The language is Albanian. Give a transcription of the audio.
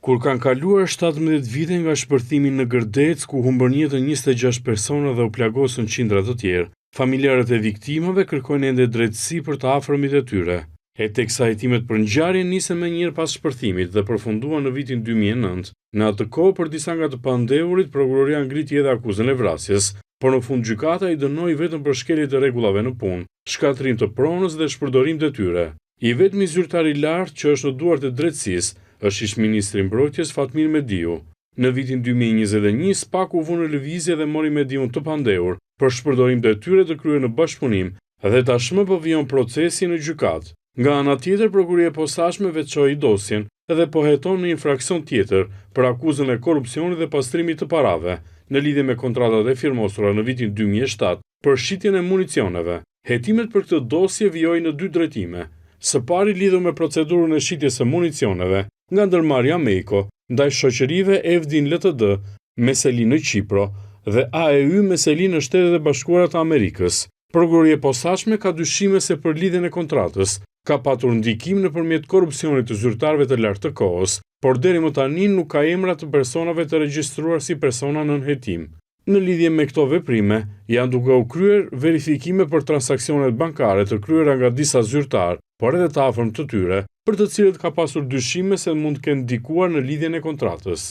Kur kanë kaluar 17 vite nga shpërthimi në Gërdec, ku humbën jetën 26 persona dhe u plagosën qindra të tjerë, familjarët e viktimave kërkojnë ende drejtësi për të afërmit e tyre. E teksa hetimet për ngjarjen nisën më njëherë pas shpërthimit dhe përfunduan në vitin 2009, në atë kohë për disa nga të pandehurit prokuroria ngriti edhe akuzën e vrasjes, por në fund gjykata i dënoi vetëm për shkelje të rregullave në punë, shkatërrim të pronës dhe shpërdorim të tyre. I vetmi zyrtar i lartë që është në duart e drejtësisë është ish-ministri i mbrojtjes Fatmir Mediu. Në vitin 2021 SPAK u vënë në lëvizje dhe mori Mediun të pandehur për shpërdorim të tyre të kryer në bashkëpunim dhe tashmë po vijon procesi në gjykatë. Nga ana tjetër, prokuroria e posaçme veçoi dosjen dhe po heton në infraksion tjetër për akuzën e korrupsionit dhe pastrimit të parave në lidhje me kontratat e firmosura në vitin 2007 për shitjen e municioneve. Hetimet për këtë dosje vijojnë në dy drejtime. Së pari lidhur me procedurën e shitjes së municioneve nga ndërmarrja Mejko ndaj shoqërive Evdin Ltd, Meselin në Qipro dhe AEY Meselin në Shtetet e Bashkuara të Amerikës. Prokuroria e posaçme ka dyshime se për lidhjen e kontratës ka patur ndikim nëpërmjet korrupsionit të zyrtarëve të lartë të kohës, por deri më tani nuk ka emra të personave të regjistruar si persona nën hetim. Në lidhje me këto veprime, janë duke u kryer verifikime për transaksionet bankare të kryera nga disa zyrtarë, por edhe të afërm të tyre, për të cilët ka pasur dyshime se mund të kenë ndikuar në lidhjen e kontratës.